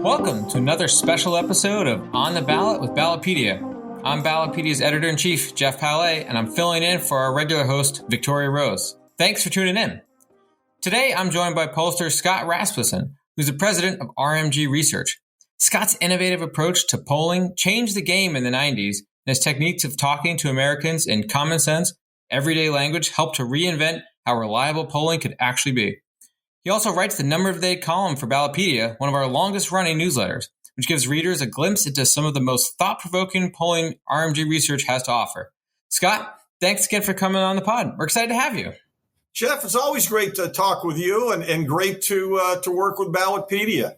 Welcome to another special episode of On the Ballot with Ballotpedia. I'm Ballotpedia's editor-in-chief, Jeff Palais, and I'm filling in for our regular host, Victoria Rose. Thanks for tuning in. Today, I'm joined by pollster Scott Rasmussen, who's the president of RMG Research. Scott's innovative approach to polling changed the game in the 90s, and his techniques of talking to Americans in common sense, everyday language helped to reinvent how reliable polling could actually be. He also writes the Number of the Day column for Ballotpedia, one of our longest-running newsletters, which gives readers a glimpse into some of the most thought-provoking polling RMG Research has to offer. Scott, thanks again for coming on the pod. We're excited to have you. Jeff, it's always great to talk with you and great to work with Ballotpedia.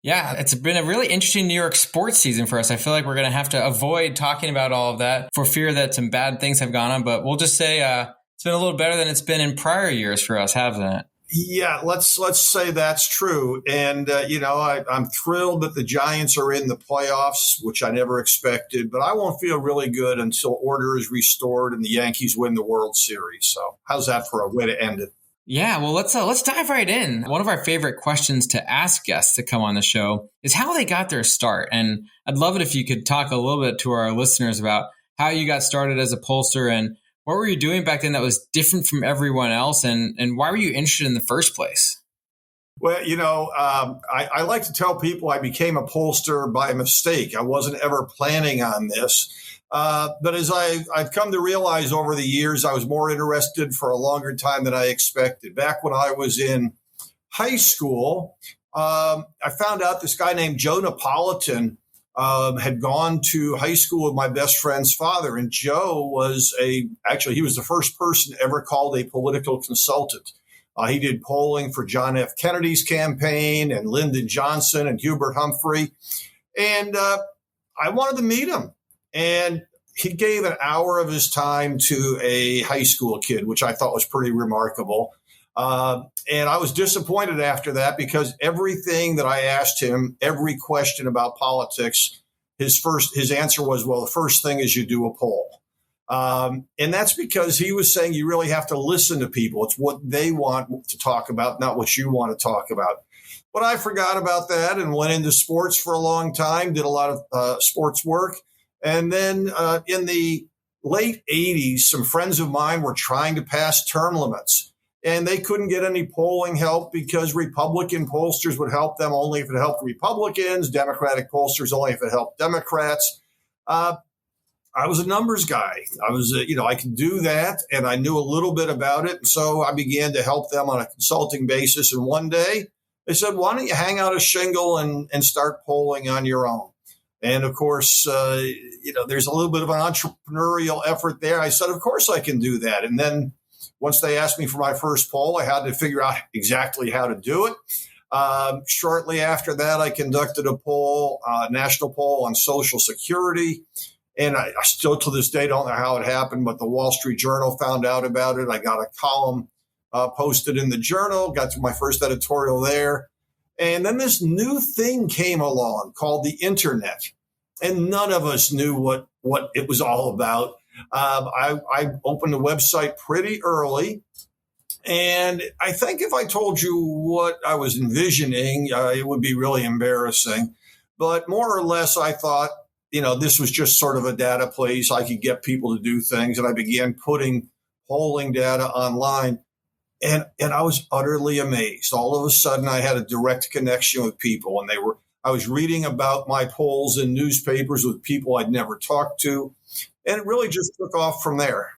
Yeah, it's been a really interesting New York sports season for us. I feel like we're going to have to avoid talking about all of that for fear that some bad things have gone on. But we'll just say it's been a little better than it's been in prior years for us, hasn't it? Yeah, let's say that's true. And, I'm thrilled that the Giants are in the playoffs, which I never expected. But I won't feel really good until order is restored and the Yankees win the World Series. So how's that for a way to end it? Yeah, well, let's dive right in. One of our favorite questions to ask guests to come on the show is how they got their start. And I'd love it if you could talk a little bit to our listeners about how you got started as a pollster and what were you doing back then that was different from everyone else? And why were you interested in the first place? Well, I like to tell people I became a pollster by mistake. I wasn't ever planning on this. But as I've come to realize over the years, I was more interested for a longer time than I expected. Back when I was in high school, I found out this guy named Joe Napolitan had gone to high school with my best friend's father. And Joe was he was the first person ever called a political consultant. He did polling for John F. Kennedy's campaign and Lyndon Johnson and Hubert Humphrey. And I wanted to meet him. And he gave an hour of his time to a high school kid, which I thought was pretty remarkable. And I was disappointed after that because everything that I asked him, every question about politics, his answer was, well, the first thing is you do a poll. And that's because he was saying you really have to listen to people. It's what they want to talk about, not what you want to talk about. But I forgot about that and went into sports for a long time, did a lot of sports work. And then in the late 80s, some friends of mine were trying to pass term limits. And they couldn't get any polling help because Republican pollsters would help them only if it helped Republicans, Democratic pollsters only if it helped Democrats. I was a numbers guy. I could do that, and I knew a little bit about it. And so I began to help them on a consulting basis. And one day they said, why don't you hang out a shingle and start polling on your own? And of course, there's a little bit of an entrepreneurial effort there. I said, of course I can do that. And then once they asked me for my first poll, I had to figure out exactly how to do it. Shortly after that, I conducted a national poll on Social Security. And I still to this day don't know how it happened, but the Wall Street Journal found out about it. I got a column posted in the Journal, got to my first editorial there. And then this new thing came along called the Internet. And none of us knew what it was all about. I opened the website pretty early. And I think if I told you what I was envisioning, it would be really embarrassing. But more or less, I thought, this was just sort of a data place. I could get people to do things. And I began putting polling data online. And I was utterly amazed. All of a sudden, I had a direct connection with people. And I was reading about my polls in newspapers with people I'd never talked to. And it really just took off from there.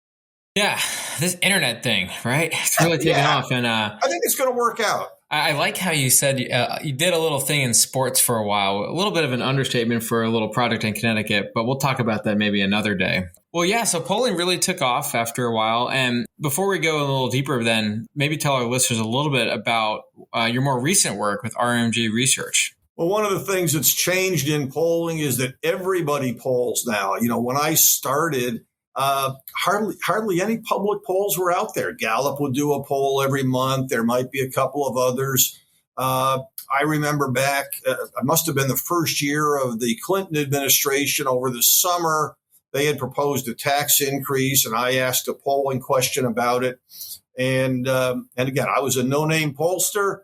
Yeah, this internet thing, right? It's really taken off. And I think it's going to work out. I like how you said you did a little thing in sports for a while, a little bit of an understatement for a little project in Connecticut, but we'll talk about that maybe another day. Well, yeah, so polling really took off after a while. And before we go a little deeper, then maybe tell our listeners a little bit about your more recent work with RMG Research. Well, one of the things that's changed in polling is that everybody polls now. When I started, hardly any public polls were out there. Gallup would do a poll every month. There might be a couple of others. I remember back, it must have been the first year of the Clinton administration over the summer. They had proposed a tax increase, and I asked a polling question about it. And again, I was a no-name pollster.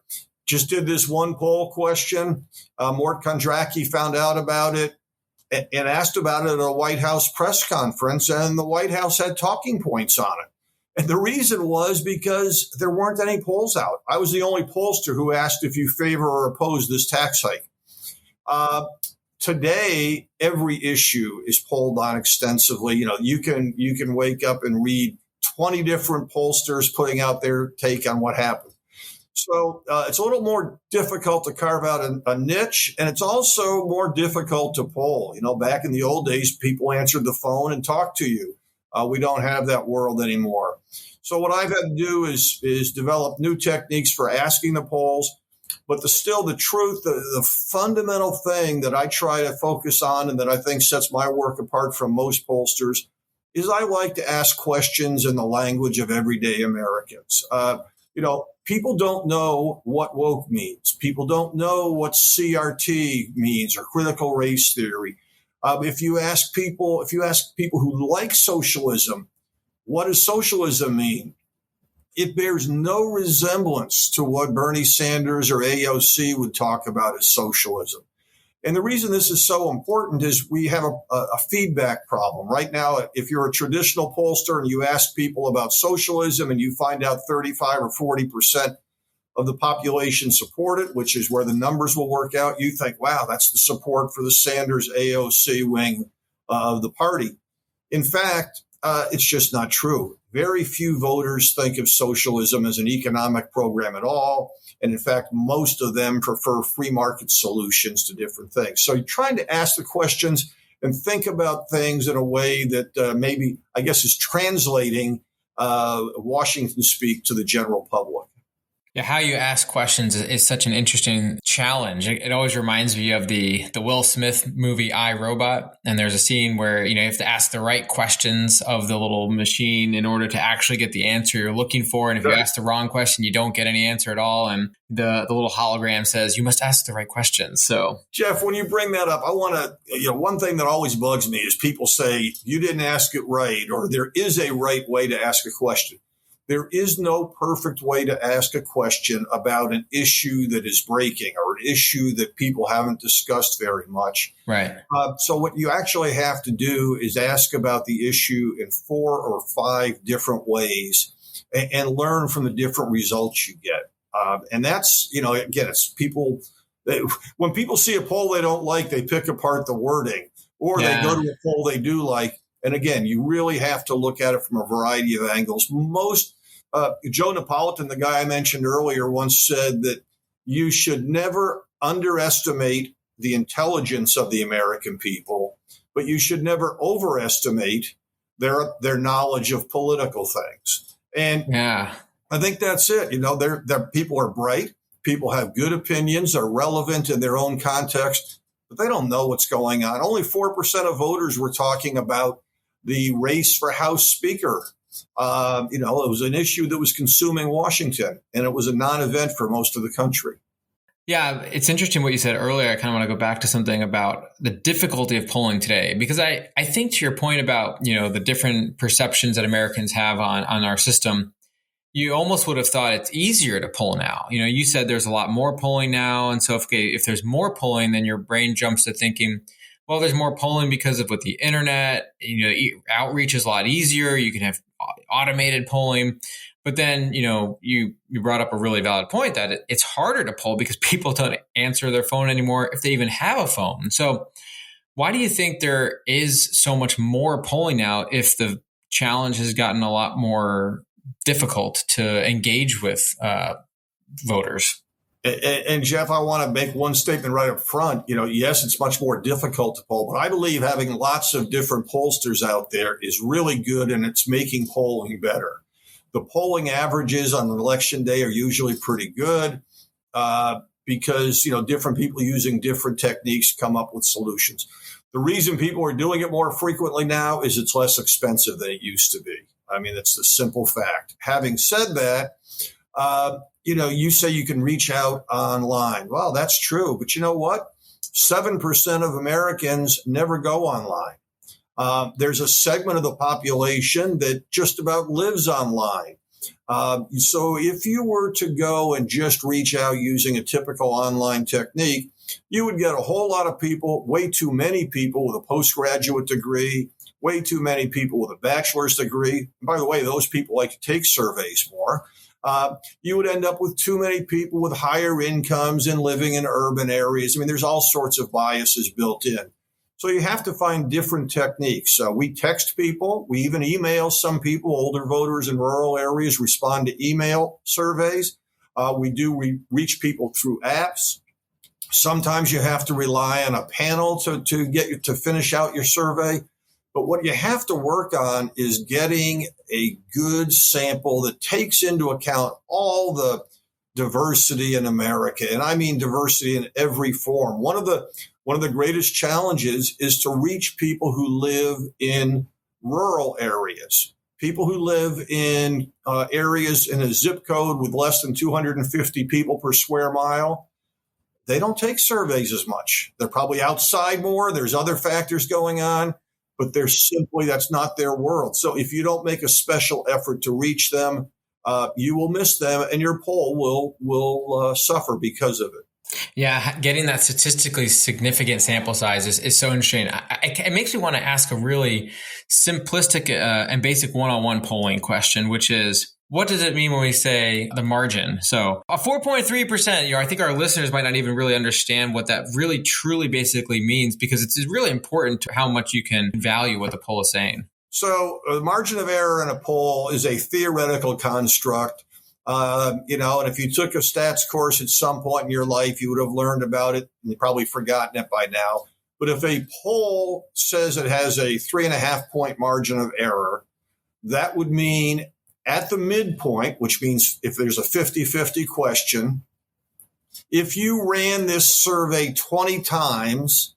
just did this one poll question. Mort Kondracki found out about it and asked about it at a White House press conference, and the White House had talking points on it. And the reason was because there weren't any polls out. I was the only pollster who asked if you favor or oppose this tax hike. Today, every issue is polled on extensively. You can wake up and read 20 different pollsters putting out their take on what happened. So it's a little more difficult to carve out a niche, and it's also more difficult to poll. Back in the old days, people answered the phone and talked to you. We don't have that world anymore. So what I've had to do is develop new techniques for asking the polls. But the truth, the fundamental thing that I try to focus on and that I think sets my work apart from most pollsters is I like to ask questions in the language of everyday Americans. People don't know what woke means. People don't know what CRT means or critical race theory. If you ask people who like socialism, what does socialism mean? It bears no resemblance to what Bernie Sanders or AOC would talk about as socialism. And the reason this is so important is we have a feedback problem. Right now, if you're a traditional pollster and you ask people about socialism and you find out 35 or 40% of the population support it, which is where the numbers will work out, you think, wow, that's the support for the Sanders AOC wing of the party. In fact, it's just not true. Very few voters think of socialism as an economic program at all. And in fact, most of them prefer free market solutions to different things. So you're trying to ask the questions and think about things in a way that maybe, I guess, is translating Washington speak to the general public. Yeah, how you ask questions is such an interesting challenge. It always reminds me of the Will Smith movie I, Robot. And there's a scene where, you have to ask the right questions of the little machine in order to actually get the answer you're looking for. And if you ask the wrong question, you don't get any answer at all. And the little hologram says, you must ask the right questions. So, Jeff, when you bring that up, I want to, one thing that always bugs me is people say, you didn't ask it right, or there is a right way to ask a question. There is no perfect way to ask a question about an issue that is breaking or an issue that people haven't discussed very much. Right. So what you actually have to do is ask about the issue in 4 or 5 different ways and learn from the different results you get. And that's, again, it's people. When people see a poll they don't like, they pick apart the wording, or they go to a poll they do like. And again, you really have to look at it from a variety of angles. Joe Napolitan, the guy I mentioned earlier, once said that you should never underestimate the intelligence of the American people, but you should never overestimate their knowledge of political things. And I think that's it. Their people are bright. People have good opinions, are relevant in their own context, but they don't know what's going on. Only 4% of voters were talking about the race for House Speaker. It was an issue that was consuming Washington, and it was a non-event for most of the country. Yeah, it's interesting what you said earlier. I kind of want to go back to something about the difficulty of polling today, because I think to your point about, the different perceptions that Americans have on our system, you almost would have thought it's easier to poll now. You said there's a lot more polling now. And so if there's more polling, then your brain jumps to thinking, well, there's more polling because of with the internet, outreach is a lot easier. You can have automated polling. But then, you brought up a really valid point that it's harder to poll because people don't answer their phone anymore if they even have a phone. So why do you think there is so much more polling now if the challenge has gotten a lot more difficult to engage with voters? And Jeff, I want to make one statement right up front. Yes, it's much more difficult to poll, but I believe having lots of different pollsters out there is really good, and it's making polling better. The polling averages on election day are usually pretty good because, different people using different techniques come up with solutions. The reason people are doing it more frequently now is it's less expensive than it used to be. I mean, it's the simple fact. Having said that, you say you can reach out online. Well, that's true. But you know what? 7% of Americans never go online. There's a segment of the population that just about lives online. So if you were to go and just reach out using a typical online technique, you would get a whole lot of people, way too many people with a postgraduate degree, way too many people with a bachelor's degree. And by the way, those people like to take surveys more. You would end up with too many people with higher incomes and living in urban areas. I mean, there's all sorts of biases built in. So you have to find different techniques. We text people. We even email some people. Older voters in rural areas respond to email surveys. We do reach people through apps. Sometimes you have to rely on a panel to get you to finish out your survey. But what you have to work on is getting a good sample that takes into account all the diversity in America. And I mean diversity in every form. One of the greatest challenges is to reach people who live in rural areas, people who live in areas in a zip code with less than 250 people per square mile. They don't take surveys as much. They're probably outside more. There's other factors going on, but that's not their world. So if you don't make a special effort to reach them, you will miss them, and your poll will suffer because of it. Yeah, getting that statistically significant sample size is so interesting. It makes me want to ask a really simplistic and basic one-on-one polling question, which is, what does it mean when we say the margin? So a 4.3%, I think our listeners might not even really understand what that really truly basically means, because it's really important to how much you can value what the poll is saying. So the margin of error in a poll is a theoretical construct. And if you took a stats course at some point in your life, you would have learned about it and you've probably forgotten it by now. But if a poll says it has a 3.5-point margin of error, that would mean at the midpoint, which means if there's a 50-50 question, if you ran this survey 20 times,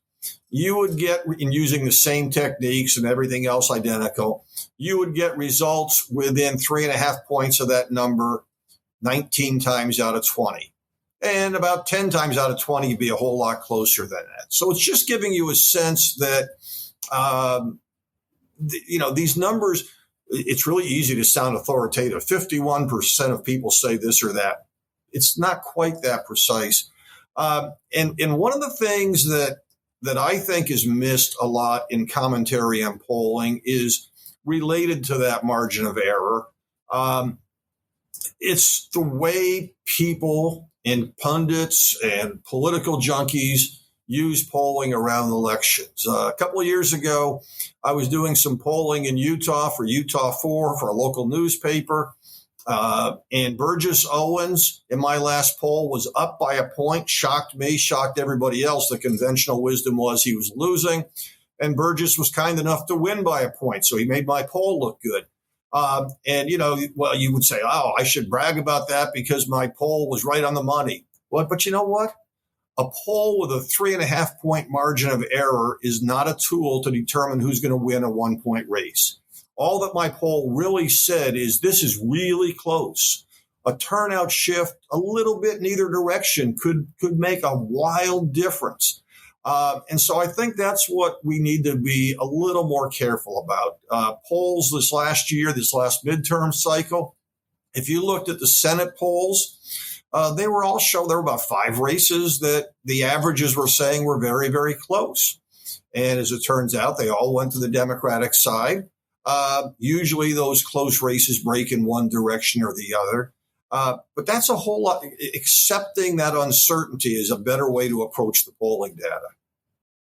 you would get, in using the same techniques and everything else identical, you would get results within 3.5 points of that number 19 times out of 20. And about 10 times out of 20, you'd be a whole lot closer than that. So it's just giving you a sense that, these numbers, it's really easy to sound authoritative. 51% of people say this or that. It's not quite that precise. And one of the things that I think is missed a lot in commentary and polling is related to that margin of error. It's the way people and pundits and political junkies use polling around elections. A couple of years ago, I was doing some polling in Utah for Utah 4 for a local newspaper. And Burgess Owens in my last poll was up by a point, shocked me, shocked everybody else. The conventional wisdom was he was losing. And Burgess was kind enough to win by a point. So he made my poll look good. You would say, oh, I should brag about that because my poll was right on the money. But you know what? A poll with a 3.5-point margin of error is not a tool to determine who's going to win a 1-point race. All that my poll really said is this is really close. A turnout shift a little bit in either direction could make a wild difference. And so I think that's what we need to be a little more careful about. Polls this last midterm cycle, if you looked at the Senate polls, there were about 5 races that the averages were saying were very, very close. And as it turns out, they all went to the Democratic side. Usually those close races break in one direction or the other. But that's a whole lot. Accepting that uncertainty is a better way to approach the polling data.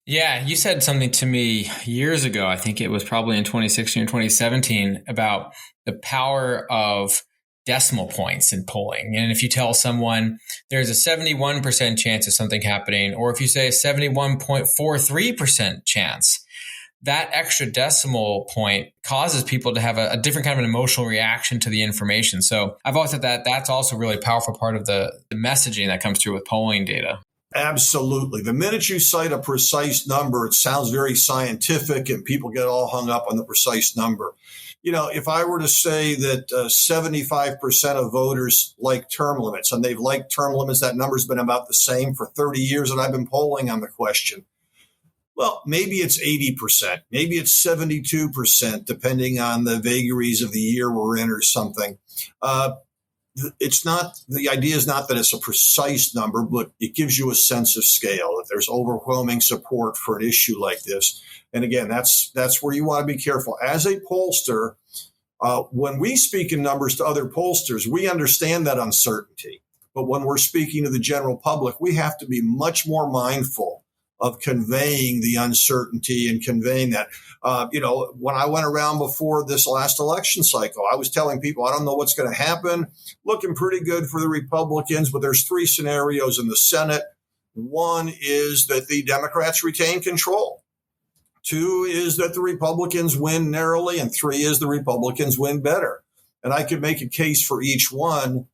Yeah, you said something to me years ago, I think it was probably in 2016 or 2017, about the power of decimal points in polling. And if you tell someone there's a 71% chance of something happening, or if you say a 71.43% chance, that extra decimal point causes people to have a different kind of an emotional reaction to the information. So I've always said that that's also a really powerful part of the messaging that comes through with polling data. Absolutely. The minute you cite a precise number, it sounds very scientific and people get all hung up on the precise number. If I were to say that 75% of voters like term limits, and they've liked term limits, that number's been about the same for 30 years that I've been polling on the question. Well, maybe it's 80%, maybe it's 72%, depending on the vagaries of the year we're in or something. It's not, the idea is not that it's a precise number, but it gives you a sense of scale, that there's overwhelming support for an issue like this. And again, that's where you want to be careful. As a pollster, when we speak in numbers to other pollsters, we understand that uncertainty. But when we're speaking to the general public, we have to be much more mindful of conveying the uncertainty and conveying that. When I went around before this last election cycle, I was telling people, I don't know what's going to happen. Looking pretty good for the Republicans, but there's three scenarios in the Senate. One is that the Democrats retain control. Two is that the Republicans win narrowly, and three is the Republicans win better. And I could make a case for each one,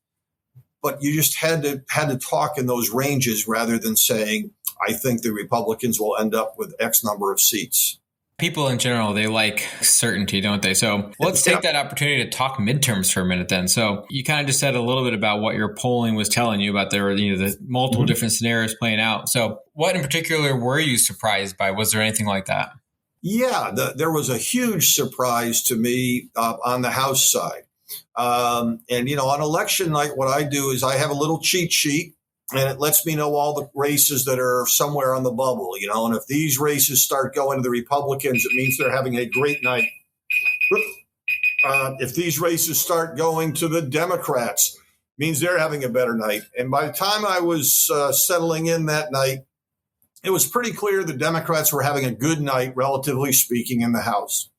but you just had to talk in those ranges rather than saying, I think the Republicans will end up with X number of seats. People in general, they like certainty, don't they? So let's take that opportunity to talk midterms for a minute then. So you kind of just said a little bit about what your polling was telling you about the multiple different scenarios playing out. So what in particular were you surprised by? Was there anything like that? Yeah, there was a huge surprise to me on the House side. On election night, what I do is I have a little cheat sheet, and it lets me know all the races that are somewhere on the bubble, and if these races start going to the Republicans, it means they're having a great night. If these races start going to the Democrats, it means they're having a better night. And by the time I was settling in that night, it was pretty clear the Democrats were having a good night, relatively speaking, in the House.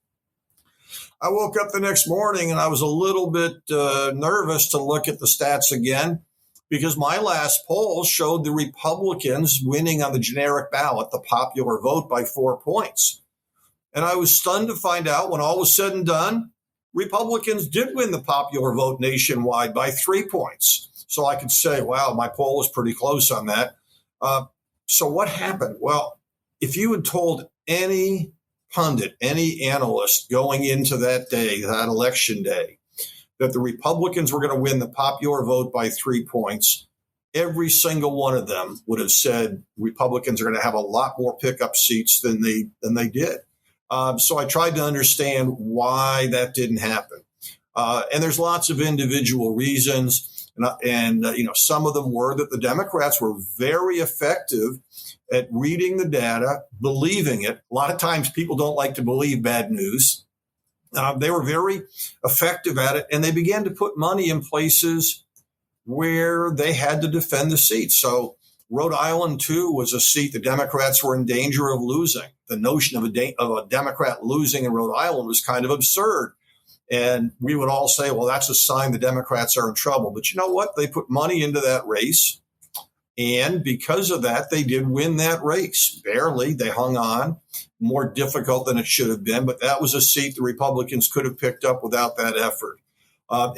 I woke up the next morning and I was a little bit nervous to look at the stats again, because my last poll showed the Republicans winning on the generic ballot, the popular vote, by 4 points. And I was stunned to find out, when all was said and done, Republicans did win the popular vote nationwide by 3 points. So I could say, wow, my poll was pretty close on that. So what happened? Well, if you had told any pundit, any analyst going into that day, that election day, that the Republicans were going to win the popular vote by 3 points, every single one of them would have said Republicans are going to have a lot more pickup seats than they did. So I tried to understand why that didn't happen. And there's lots of individual reasons. And some of them were that the Democrats were very effective at reading the data, believing it. A lot of times people don't like to believe bad news. They were very effective at it, and they began to put money in places where they had to defend the seat. So Rhode Island, too, was a seat the Democrats were in danger of losing. The notion of a Democrat losing in Rhode Island was kind of absurd. And we would all say, well, that's a sign the Democrats are in trouble. But you know what? They put money into that race. And because of that, they did win that race. Barely. They hung on. More difficult than it should have been. But that was a seat the Republicans could have picked up without that effort.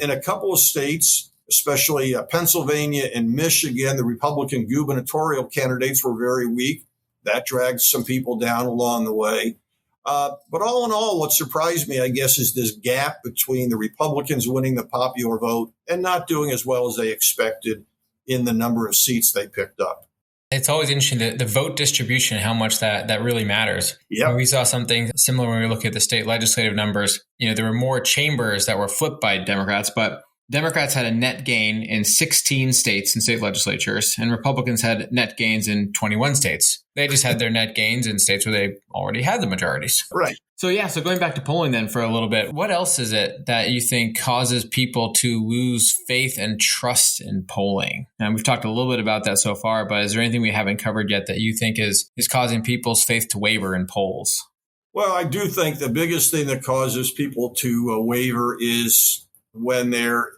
In a couple of states, especially Pennsylvania and Michigan, the Republican gubernatorial candidates were very weak. That dragged some people down along the way. But all in all, what surprised me, I guess, is this gap between the Republicans winning the popular vote and not doing as well as they expected in the number of seats they picked up. It's always interesting, the vote distribution, how much that really matters. Yep. We saw something similar when we look at the state legislative numbers. There were more chambers that were flipped by Democrats, but Democrats had a net gain in 16 states and state legislatures, and Republicans had net gains in 21 states. They just had their net gains in states where they already had the majorities. Right. So going back to polling then for a little bit, what else is it that you think causes people to lose faith and trust in polling? And we've talked a little bit about that so far, but is there anything we haven't covered yet that you think is causing people's faith to waver in polls? Well, I do think the biggest thing that causes people to waver is when there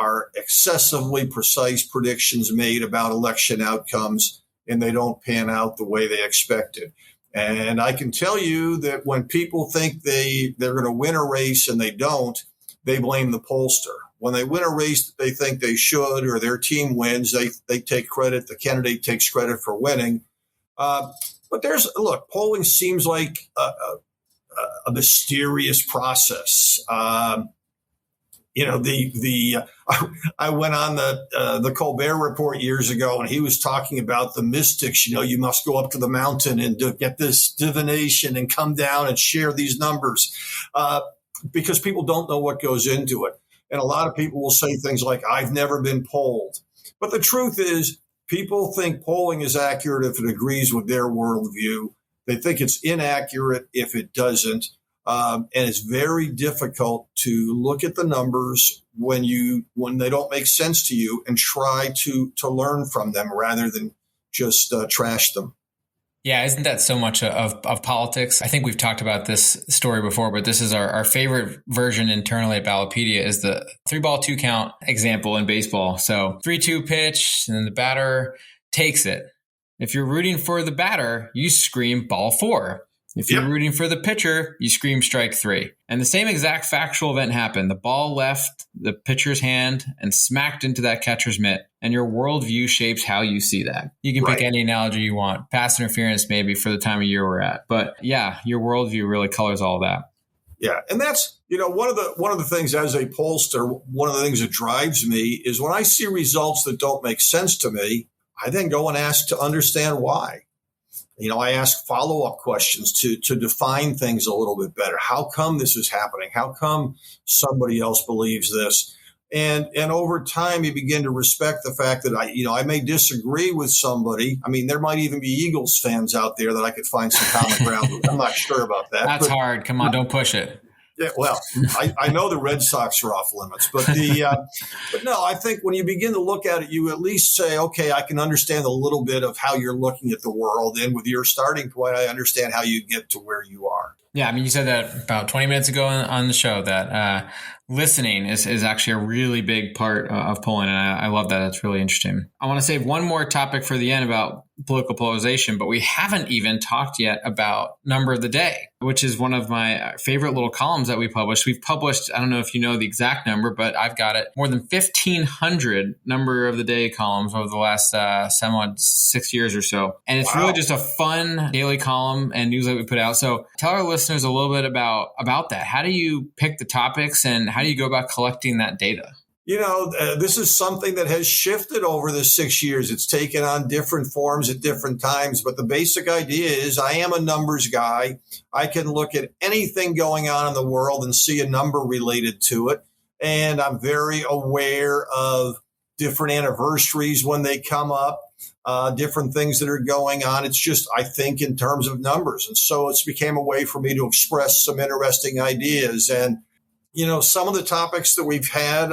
are excessively precise predictions made about election outcomes and they don't pan out the way they expected. And I can tell you that when people think they're going to win a race and they don't, they blame the pollster. When they win a race that they think they should, or their team wins, they take credit. The candidate takes credit for winning. But polling seems like a mysterious process. I went on the Colbert Report years ago, and he was talking about the mystics. You must go up to the mountain and get this divination and come down and share these numbers because people don't know what goes into it. And a lot of people will say things like, I've never been polled. But the truth is, people think polling is accurate if it agrees with their worldview. They think it's inaccurate if it doesn't. And it's very difficult to look at the numbers when they don't make sense to you and try to learn from them rather than just trash them. Yeah, isn't that so much of politics? I think we've talked about this story before, but this is our favorite version internally at Ballotpedia is the 3-ball 2 count example in baseball. So 3-2 pitch, and then the batter takes it. If you're rooting for the batter, you scream ball 4. If you're rooting for the pitcher, you scream strike 3. And the same exact factual event happened. The ball left the pitcher's hand and smacked into that catcher's mitt. And your worldview shapes how you see that. You can pick any analogy you want. Pass interference maybe for the time of year we're at. But yeah, your worldview really colors all that. Yeah. And that's, one of the things as a pollster, one of the things that drives me is when I see results that don't make sense to me, I then go and ask to understand why. I ask follow-up questions to define things a little bit better. How come this is happening? How come somebody else believes this? And over time, you begin to respect the fact that I may disagree with somebody. I mean, there might even be Eagles fans out there that I could find some common ground with. I'm not sure about that. That's hard. Come on, don't push it. Yeah, well, I know the Red Sox are off limits, but but no, I think when you begin to look at it, you at least say, okay, I can understand a little bit of how you're looking at the world. And with your starting point, I understand how you get to where you are. Yeah, I mean, you said that about 20 minutes ago on the show that listening is actually a really big part of polling. And I love that. It's really interesting. I want to save one more topic for the end about political polarization, but we haven't even talked yet about number of the day, which is one of my favorite little columns that we published. We've published, I don't know if you know the exact number, but I've got it, more than 1,500 number of the day columns over the last 6 years or so. And it's really just a fun daily column and news that we put out. So tell our listeners a little bit about that. How do you pick the topics and how do you go about collecting that data? This is something that has shifted over the 6 years. It's taken on different forms at different times. But the basic idea is I am a numbers guy. I can look at anything going on in the world and see a number related to it. And I'm very aware of different anniversaries when they come up, different things that are going on. It's just, I think, in terms of numbers. And so it's became a way for me to express some interesting ideas. And some of the topics that we've had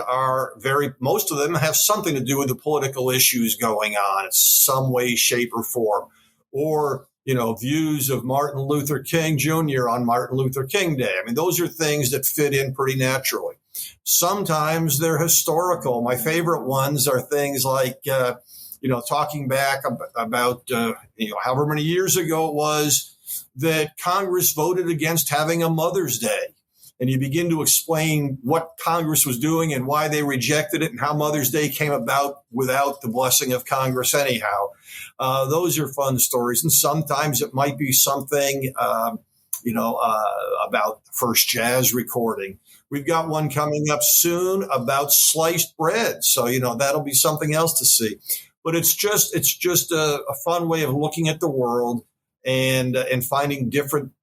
most of them have something to do with the political issues going on in some way, shape, or form. Or, views of Martin Luther King Jr. on Martin Luther King Day. I mean, those are things that fit in pretty naturally. Sometimes they're historical. My favorite ones are things like, talking back about however many years ago it was that Congress voted against having a Mother's Day. And you begin to explain what Congress was doing and why they rejected it and how Mother's Day came about without the blessing of Congress anyhow. Those are fun stories. And sometimes it might be something, about the first jazz recording. We've got one coming up soon about sliced bread. So, that'll be something else to see. But it's just a fun way of looking at the world and finding different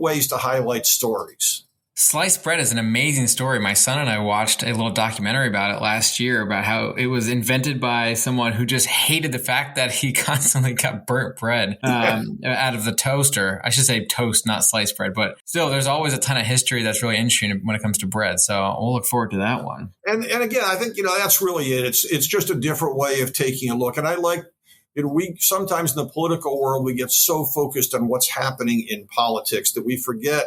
ways to highlight stories. Sliced bread is an amazing story. My son and I watched a little documentary about it last year about how it was invented by someone who just hated the fact that he constantly got burnt bread out of the toaster. I should say toast, not sliced bread. But still, there's always a ton of history that's really interesting when it comes to bread. So we'll look forward to that one. And again, I think, that's really it. It's just a different way of taking a look. And I like, we sometimes in the political world, we get so focused on what's happening in politics that we forget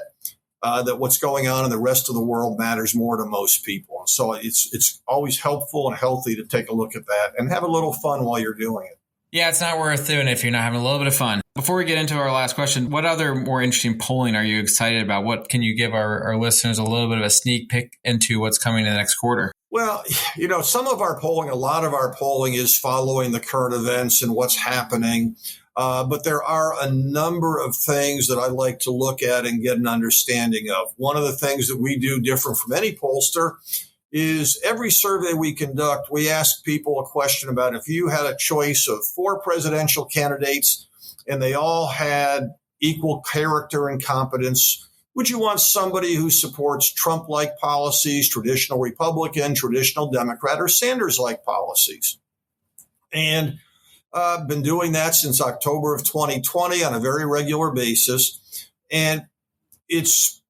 that what's going on in the rest of the world matters more to most people. And so it's always helpful and healthy to take a look at that and have a little fun while you're doing it. Yeah, it's not worth doing if you're not having a little bit of fun. Before we get into our last question, what other more interesting polling are you excited about? What can you give our listeners a little bit of a sneak peek into what's coming in the next quarter? Well, some of our polling, a lot of our polling is following the current events and what's happening. But there are a number of things that I like to look at and get an understanding of. One of the things that we do different from any pollster is every survey we conduct, we ask people a question about if you had a choice of 4 presidential candidates and they all had equal character and competence, Would you want somebody who supports Trump-like policies, traditional Republican, traditional Democrat, or Sanders-like policies? And I've been doing that since October of 2020 on a very regular basis. And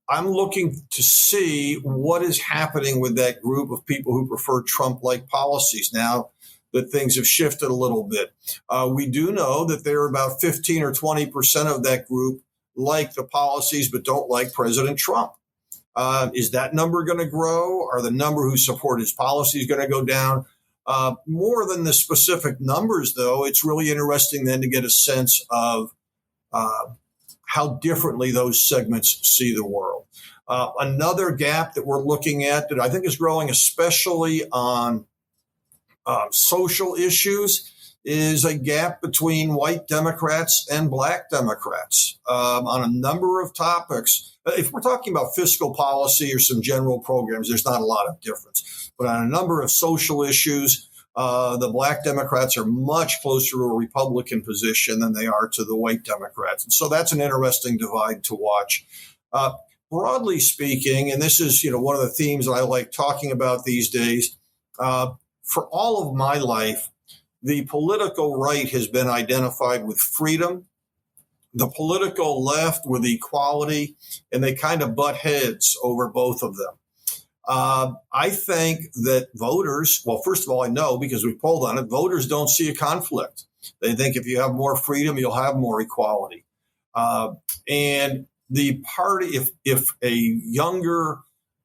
I'm looking to see what is happening with that group of people who prefer Trump-like policies now that things have shifted a little bit. We do know that there are about 15 or 20% of that group like the policies but don't like President Trump. Is that number going to grow? Are the number who support his policies going to go down? More than the specific numbers, though, it's really interesting then to get a sense of how differently those segments see the world. Another gap that we're looking at that I think is growing, especially on social issues, is a gap between white Democrats and black Democrats on a number of topics. If we're talking about fiscal policy or some general programs, there's not a lot of difference. But on a number of social issues, the black Democrats are much closer to a Republican position than they are to the white Democrats. And so that's an interesting divide to watch. Broadly speaking, and this is one of the themes that I like talking about these days, for all of my life, the political right has been identified with freedom, the political left with equality, and they kind of butt heads over both of them. I think that voters, well, first of all, I know because we polled on it, voters don't see a conflict. They think if you have more freedom, you'll have more equality. And the party, if a younger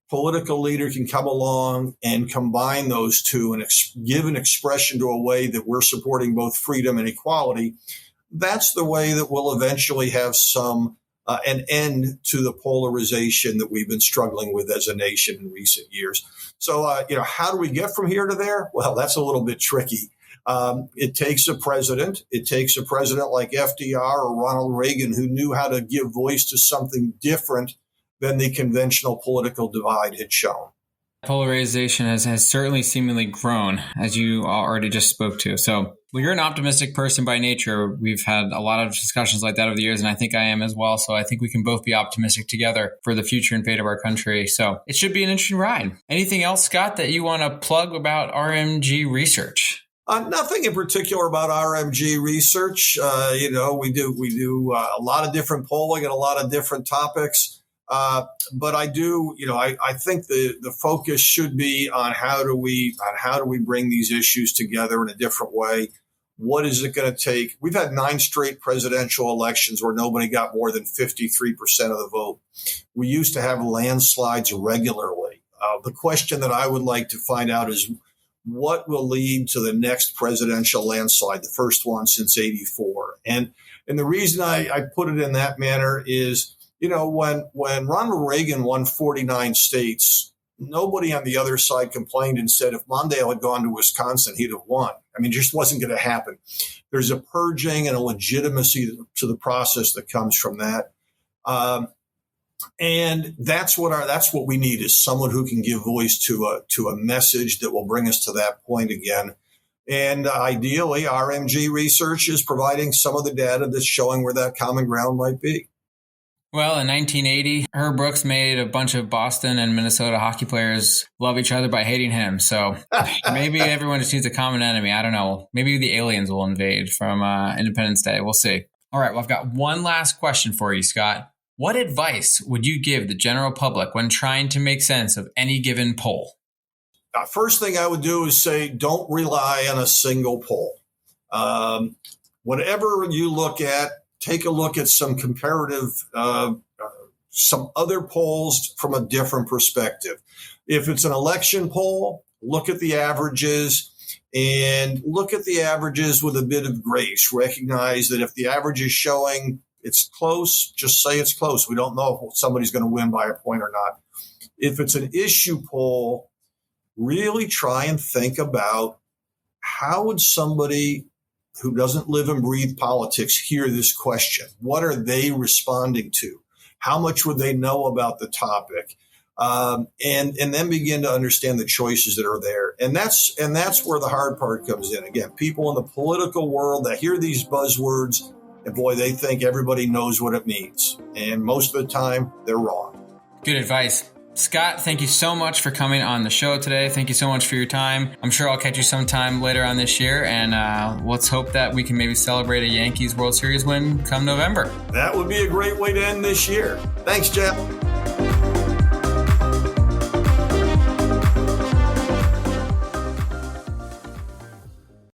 political leader can come along and combine those two and give an expression to a way that we're supporting both freedom and equality, that's the way that we'll eventually have an end to the polarization that we've been struggling with as a nation in recent years. So, how do we get from here to there? Well, that's a little bit tricky. It takes a president. It takes a president like FDR or Ronald Reagan who knew how to give voice to something different than the conventional political divide had shown. Polarization has certainly seemingly grown, as you already just spoke to. So, well, you're an optimistic person by nature. We've had a lot of discussions like that over the years, and I think I am as well. So I think we can both be optimistic together for the future and fate of our country. So it should be an interesting ride. Anything else, Scott, that you want to plug about RMG research? Nothing in particular about RMG research. We do a lot of different polling and a lot of different topics. But I do, I think the focus should be on how do we bring these issues together in a different way. What is it going to take? We've had 9 straight presidential elections where nobody got more than 53% of the vote. We used to have landslides regularly. The question that I would like to find out is what will lead to the next presidential landslide, the first one since '84. And the reason I put it in that manner is, when Ronald Reagan won 49 states, nobody on the other side complained and said if Mondale had gone to Wisconsin, he'd have won. I mean, it just wasn't going to happen. There's a purging and a legitimacy to the process that comes from that. And that's what we need is someone who can give voice to a message that will bring us to that point again. And ideally, RMG research is providing some of the data that's showing where that common ground might be. Well, in 1980, Herb Brooks made a bunch of Boston and Minnesota hockey players love each other by hating him. So maybe everyone just needs a common enemy. I don't know. Maybe the aliens will invade from Independence Day. We'll see. All right. Well, I've got one last question for you, Scott. What advice would you give the general public when trying to make sense of any given poll? First thing I would do is say, don't rely on a single poll. Whatever you look at, take a look at some comparative, some other polls from a different perspective. If it's an election poll, look at the averages and look at the averages with a bit of grace. Recognize that if the average is showing it's close, just say it's close. We don't know if somebody's going to win by a point or not. If it's an issue poll, really try and think about how would somebody who doesn't live and breathe politics hear this question? What are they responding to? How much would they know about the topic? And then begin to understand the choices that are there. And that's where the hard part comes in. Again, people in the political world that hear these buzzwords, And boy, they think everybody knows what it means. And most of the time, they're wrong. Good advice. Scott, thank you so much for coming on the show today. Thank you so much for your time. I'm sure I'll catch you sometime later on this year, and let's hope that we can maybe celebrate a Yankees World Series win come November. That would be a great way to end this year. Thanks, Jeff.